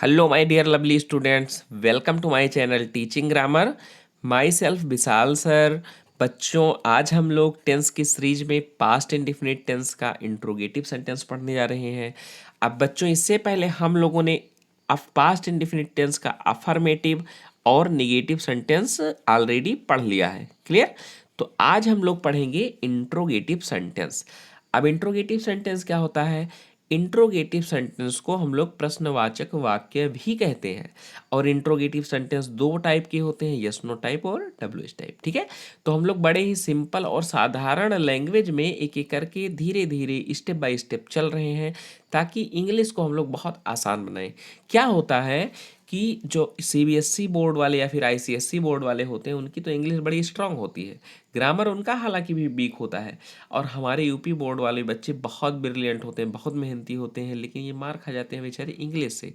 Hello my dear lovely students, welcome to my channel teaching grammar. Myself Vishal sir. बच्चों, आज हम लोग tense की सीरीज में पास्ट इंडिफिनिट टेंस का इंट्रोगेटिव सेंटेंस पढ़ने जा रहे हैं। अब बच्चों, इससे पहले हम लोगों ने पास्ट इंडिफिनिट टेंस का अफर्मेटिव और निगेटिव सेंटेंस ऑलरेडी पढ़ लिया है। क्लियर? तो आज हम लोग पढ़ेंगे इंट्रोगेटिव सेंटेंस। अब इंट्रोगेटिव सेंटेंस क्या होता है? इंट्रोगेटिव सेंटेंस को हम लोग प्रश्नवाचक वाक्य भी कहते हैं। और इंट्रोगेटिव सेंटेंस दो टाइप के होते हैं, यस नो टाइप और डब्ल्यू एस टाइप। ठीक है? तो हम लोग बड़े ही सिंपल और साधारण लैंग्वेज में एक एक करके धीरे धीरे स्टेप बाय स्टेप चल रहे हैं, ताकि इंग्लिश को हम लोग बहुत आसान बनाएं। क्या होता है कि जो सीबीएसई बोर्ड वाले या फिर आईसीएसई बोर्ड वाले होते हैं, उनकी तो इंग्लिश बड़ी स्ट्रांग होती है, ग्रामर उनका हालांकि भी वीक होता है। और हमारे यूपी बोर्ड वाले बच्चे बहुत ब्रिलियंट होते हैं, बहुत मेहनती होते हैं, लेकिन ये मार खा जाते हैं बेचारे इंग्लिश से।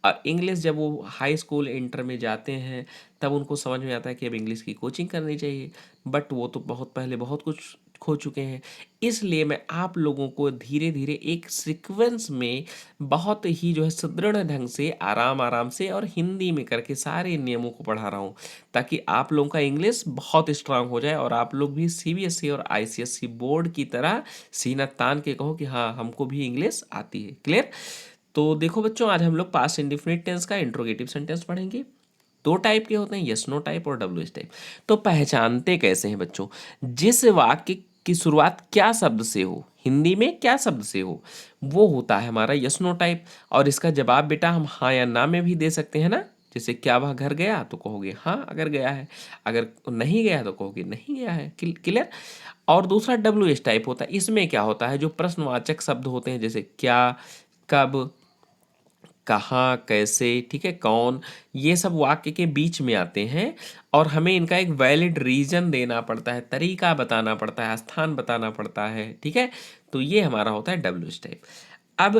और इंग्लिश जब वो हाई स्कूल इंटर में जाते हैं, तब उनको समझ में आता है कि अब इंग्लिश की कोचिंग करनी चाहिए, बट वो तो बहुत पहले बहुत कुछ खो चुके हैं। इसलिए मैं आप लोगों को धीरे धीरे एक सीक्वेंस में बहुत ही जो है सुदृढ़ ढंग से आराम आराम से और हिंदी में करके सारे नियमों को पढ़ा रहा हूँ, ताकि आप लोगों का इंग्लिश बहुत स्ट्रांग हो जाए और आप लोग भी सीबीएसई और आईसीएसई बोर्ड की तरह सीना तान के कहो कि हाँ, हमको भी इंग्लिश आती है। क्लियर? तो देखो बच्चों, आज हम लोग पास्ट इंडिफिनिट टेंस का इंट्रोगेटिव सेंटेंस पढ़ेंगे। दो टाइप के होते हैं, यस नो टाइप और डब्ल्यू एस टाइप। तो पहचानते कैसे हैं बच्चों? जिस वाक्य की शुरुआत क्या शब्द से हो, हिंदी में क्या शब्द से हो, वो होता है हमारा यस नो टाइप। और इसका जवाब बेटा हम हाँ या ना में भी दे सकते हैं ना। जैसे क्या वह घर गया, तो कहोगे हाँ अगर गया है। अगर नहीं गया तो कहोगे नहीं गया है। क्लियर? और दूसरा डब्ल्यू एस टाइप होता है। इसमें क्या होता है, जो प्रश्नवाचक शब्द होते हैं, जैसे क्या, कब, कहाँ, कैसे, ठीक है, कौन, ये सब वाक्य के बीच में आते हैं। और हमें इनका एक वैलिड रीजन देना पड़ता है, तरीका बताना पड़ता है, स्थान बताना पड़ता है। ठीक है? तो ये हमारा होता है डब्ल्यू टाइप। अब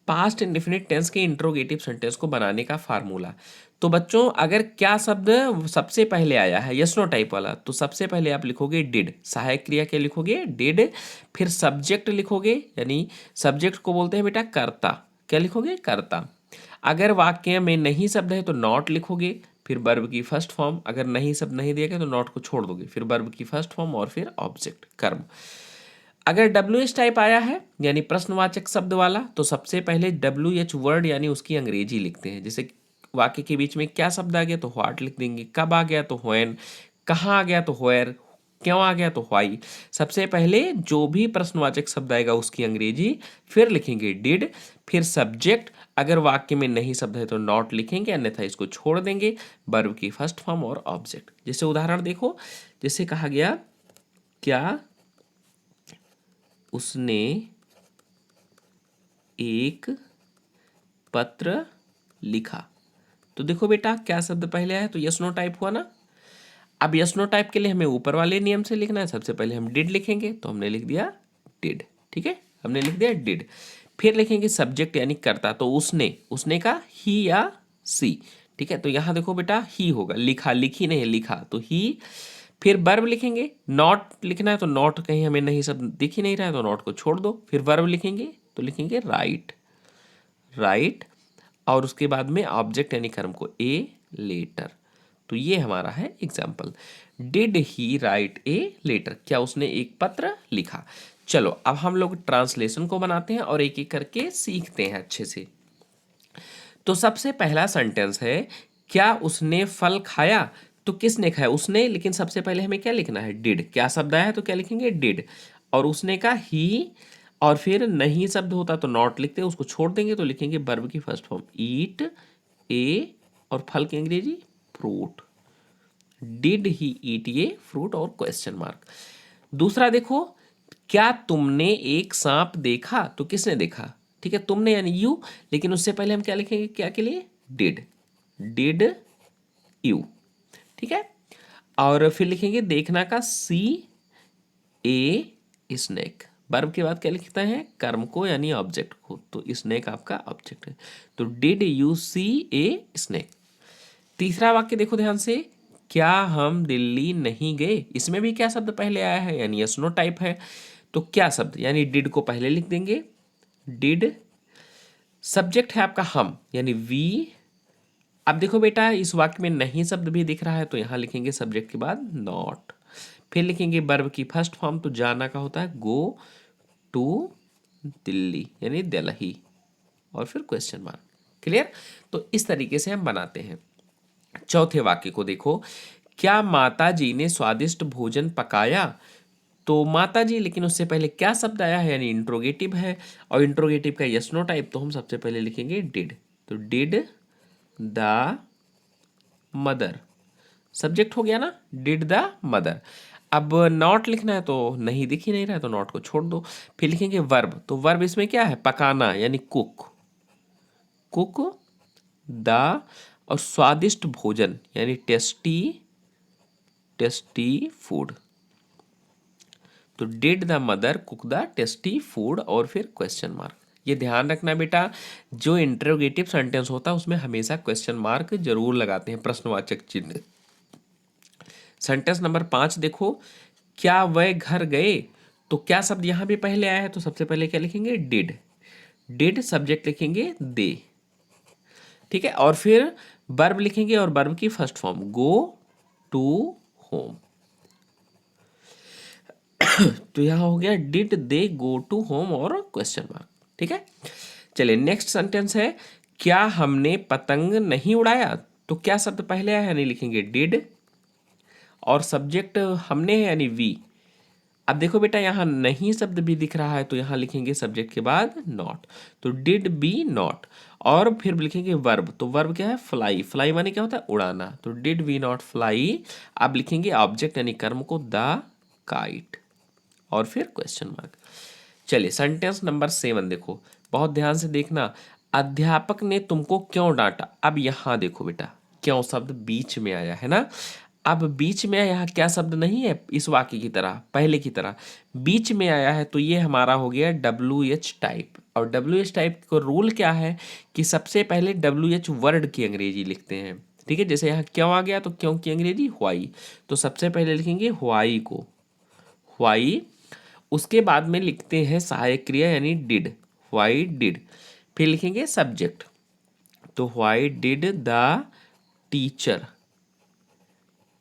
पास्ट इंडेफिनिट टेंस के इंट्रोगेटिव सेंटेंस को बनाने का फार्मूला। तो बच्चों, अगर क्या शब्द सबसे पहले आया है यस नो टाइप वाला, तो सबसे पहले आप लिखोगे डिड। सहायक क्रिया क्या लिखोगे? डिड। फिर सब्जेक्ट लिखोगे, यानी सब्जेक्ट को बोलते हैं बेटा कर्ता। क्या लिखोगे? कर्ता। अगर वाक्य में नहीं शब्द है तो नॉट लिखोगे। फिर वर्ब की फर्स्ट फॉर्म, अगर नहीं शब्द नहीं दिया गया तो नॉट को छोड़ दोगे। फिर वर्ब की फर्स्ट फॉर्म और फिर ऑब्जेक्ट कर्म। अगर डब्ल्यू एच टाइप आया है, यानी प्रश्नवाचक शब्द वाला, तो सबसे पहले डब्ल्यू एच वर्ड यानी उसकी अंग्रेजी लिखते हैं। जैसे वाक्य के बीच में क्या शब्द आ गया तो व्हाट लिख देंगे, कब आ गया तो व्हेन, कहाँ आ गया तो वेयर, क्यों आ गया तो व्हाई। सबसे पहले जो भी प्रश्नवाचक शब्द आएगा उसकी अंग्रेजी, फिर लिखेंगे डिड, फिर सब्जेक्ट। अगर वाक्य में नहीं शब्द है तो नॉट लिखेंगे, अन्यथा इसको छोड़ देंगे। वर्ब की फर्स्ट फॉर्म और ऑब्जेक्ट। जैसे उदाहरण देखो, जैसे कहा गया क्या उसने एक पत्र लिखा। तो देखो बेटा, क्या शब्द पहले आया तो यस नो टाइप हुआ ना। अब यस नो टाइप के लिए हमें ऊपर वाले नियम से लिखना है। सबसे पहले हम डिड लिखेंगे, तो हमने लिख दिया डिड। ठीक है? हमने लिख दिया डिड। फिर लिखेंगे सब्जेक्ट यानी कर्ता, तो उसने, उसने का ही या सी। ठीक है? तो यहां देखो बेटा ही होगा, लिखा, लिखी नहीं लिखा, तो ही। फिर वर्ब लिखेंगे, नॉट लिखना है तो नॉट कहीं हमें नहीं शब्द दिख ही नहीं रहा है तो नॉट को छोड़ दो। फिर वर्ब लिखेंगे तो लिखेंगे राइट, राइट। और उसके बाद में ऑब्जेक्ट यानी कर्म को ए लेटर। तो ये हमारा है example. Did he write a letter, क्या उसने एक पत्र लिखा। चलो अब हम लोग ट्रांसलेशन को बनाते हैं और एक एक करके सीखते हैं अच्छे से। तो सबसे पहला सेंटेंस है, क्या उसने फल खाया। तो किसने खाया? उसने। लेकिन सबसे पहले हमें क्या लिखना है? डिड। क्या शब्द आया है तो क्या लिखेंगे? डिड। और उसने का ही, और फिर नहीं शब्द होता तो नॉट लिखते हैं, उसको छोड़ देंगे तो लिखेंगे वर्ब की फर्स्ट फॉर्म ईट ए, और फल की अंग्रेजी फ्रूट। डिड ही ईट ये फ्रूट और क्वेश्चन मार्क। दूसरा देखो, क्या तुमने एक सांप देखा। तो किसने देखा? ठीक है, तुमने यानी यू। लेकिन उससे पहले हम क्या लिखेंगे? क्या के लिए? Did, did you. ठीक है? और फिर लिखेंगे देखना का सी ए स्नेक। वर्ब के बाद क्या लिखता है? कर्म को यानी ऑब्जेक्ट को, तो स्नेक आपका ऑब्जेक्ट है। तो did you see a snake. तीसरा वाक्य देखो ध्यान से, क्या हम दिल्ली नहीं गए। इसमें भी क्या शब्द पहले आया है, यानी यस नो टाइप है। तो क्या शब्द, यानी डिड को पहले लिख देंगे, डिड। सब्जेक्ट है आपका हम यानी वी। अब देखो बेटा इस वाक्य में नहीं शब्द भी दिख रहा है तो यहाँ लिखेंगे सब्जेक्ट के बाद नॉट। फिर लिखेंगे वर्ब की फर्स्ट फॉर्म, तो जाना का होता है गो टू दिल्ली यानी दिल्ली, और फिर क्वेश्चन मार्क। क्लियर? तो इस तरीके से हम बनाते हैं। चौथे वाक्य को देखो, क्या माता जी ने स्वादिष्ट भोजन पकाया? तो माता जी, लेकिन उससे पहले क्या शब्द आया है यानी इंट्रोगेटिव है, और इंट्रोगेटिव का यस नो टाइप, तो हम सबसे पहले लिखेंगे डिड। तो डिड द मदर, सब्जेक्ट हो गया ना, डिड द मदर। अब नॉट लिखना है तो नहीं दिख ही नहीं रहा है तो नॉट को छोड़ दो। फिर लिखेंगे वर्ब, तो वर्ब इसमें क्या है, पकाना यानी कुक, कुक द, और स्वादिष्ट भोजन यानी टेस्टी, टेस्टी फूड। तो did the mother cook the tasty food, और फिर क्वेश्चन मार्क। ये ध्यान रखना बेटा, जो इंटरोगेटिव सेंटेंस होता है उसमें हमेशा क्वेश्चन मार्क जरूर लगाते हैं, प्रश्नवाचक चिन्ह। सेंटेंस नंबर 5 देखो, क्या वह घर गए? तो क्या शब्द यहां भी पहले आया है, तो सबसे पहले क्या लिखेंगे, डिड। डिड सब्जेक्ट लिखेंगे दे, ठीक है, और फिर वर्ब लिखेंगे और वर्ब की first form go to home. तो यहां हो गया did they go to home और क्वेश्चन मार्क, ठीक है। चलिए नेक्स्ट सेंटेंस है, क्या हमने पतंग नहीं उड़ाया? तो क्या शब्द पहले आया है यानी लिखेंगे डिड, और सब्जेक्ट हमने है यानी वी। अब देखो बेटा यहाँ नहीं शब्द भी दिख रहा है तो यहाँ लिखेंगे सब्जेक्ट के बाद नॉट, तो डिड बी नॉट, और फिर लिखेंगे वर्ब, तो वर्ब क्या है, फ्लाई। फ्लाई माने क्या होता है, उड़ाना, तो डिड वी नॉट फ्लाई। अब लिखेंगे ऑब्जेक्ट यानी कर्म को द काइट, और फिर क्वेश्चन मार्क। चलिए सेंटेंस नंबर 7 देखो, बहुत ध्यान से देखना, अध्यापक ने तुमको क्यों डांटा? अब यहाँ देखो बेटा, क्यों शब्द बीच में आया है ना। अब बीच में यहाँ क्या शब्द नहीं है इस वाक्य की तरह, पहले की तरह बीच में आया है, तो ये हमारा हो गया WH टाइप। और WH टाइप का रूल क्या है कि सबसे पहले WH वर्ड की अंग्रेजी लिखते हैं, ठीक है। जैसे यहाँ क्यों आ गया तो क्यों की अंग्रेजी व्हाई, तो सबसे पहले लिखेंगे व्हाई को, व्हाई। उसके बाद में लिखते हैं सहायक क्रिया यानी डिड, व्हाई डिड। फिर लिखेंगे सब्जेक्ट, तो why did the teacher,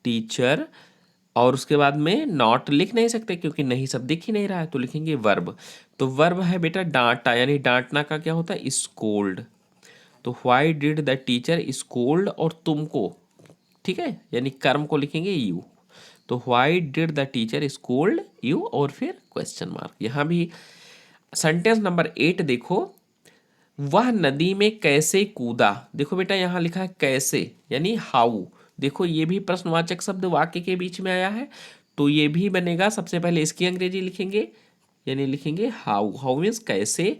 teacher. और उसके बाद में नॉट लिख नहीं सकते क्योंकि नहीं सब दिख ही नहीं रहा है, तो लिखेंगे वर्ब, तो वर्ब है बेटा डांटा, यानी डांटना का क्या होता है, स्कोल्ड। तो why did the teacher scold, और तुमको, ठीक है, यानी कर्म को लिखेंगे यू, तो why did the teacher scold you, और फिर क्वेश्चन मार्क। यहाँ भी सेंटेंस नंबर 8 देखो, वह नदी में कैसे कूदा? देखो बेटा यहाँ लिखा है कैसे यानी हाउ, देखो ये भी प्रश्नवाचक शब्द वाक्य के बीच में आया है, तो ये भी बनेगा, सबसे पहले इसकी अंग्रेजी लिखेंगे यानी लिखेंगे हाउ, हाउ मीन्स कैसे।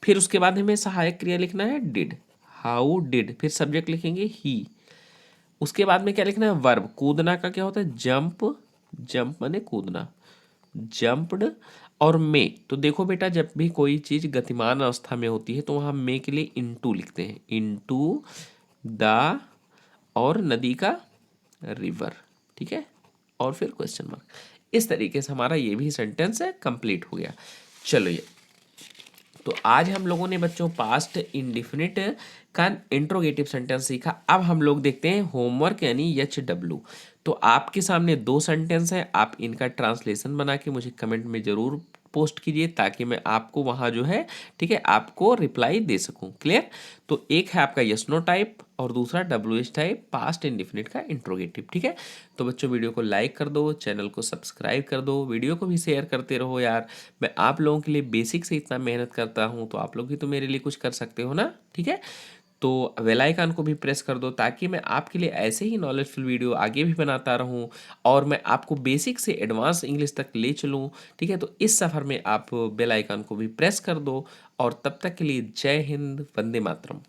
फिर उसके बाद हमें सहायक क्रिया लिखना है डिड, हाउ डिड। फिर सब्जेक्ट लिखेंगे ही। उसके बाद में क्या लिखना है, वर्ब। कूदना का क्या होता है, जंप, जंप माने कूदना, जंप्ड। और मे, तो देखो बेटा जब भी कोई चीज गतिमान अवस्था में होती है तो वहां मे के लिए इनटू लिखते हैं, इनटू द, और नदी का रिवर, ठीक है, और फिर क्वेश्चन मार्क। इस तरीके से हमारा ये भी सेंटेंस है कंप्लीट हो गया। चलो ये तो आज हम लोगों ने बच्चों पास्ट इंडिफिनिट का इंट्रोगेटिव सेंटेंस सीखा। अब हम लोग देखते हैं होमवर्क यानी HW। तो आपके सामने 2 सेंटेंस है, आप इनका ट्रांसलेशन बना के मुझे कमेंट में ज़रूर पोस्ट कीजिए ताकि मैं आपको वहाँ जो है, ठीक है, आपको रिप्लाई दे सकूँ। क्लियर? तो एक है आपका यस नो टाइप और दूसरा WH टाइप पास्ट इंडिफिनिट का इंट्रोगेटिव, ठीक है। तो बच्चों वीडियो को लाइक कर दो, चैनल को सब्सक्राइब कर दो, वीडियो को भी शेयर करते रहो यार। मैं आप लोगों के लिए बेसिक से इतना मेहनत करता हूँ तो आप लोग भी तो मेरे लिए कुछ कर सकते हो ना, ठीक है। तो बेल आइकन को भी प्रेस कर दो ताकि मैं आपके लिए ऐसे ही नॉलेजफुल वीडियो आगे भी बनाता रहूं और मैं आपको बेसिक से एडवांस इंग्लिश तक ले चलूं, ठीक है। तो इस सफ़र में आप बेल आइकन को भी प्रेस कर दो और तब तक के लिए जय हिंद, वंदे मातरम।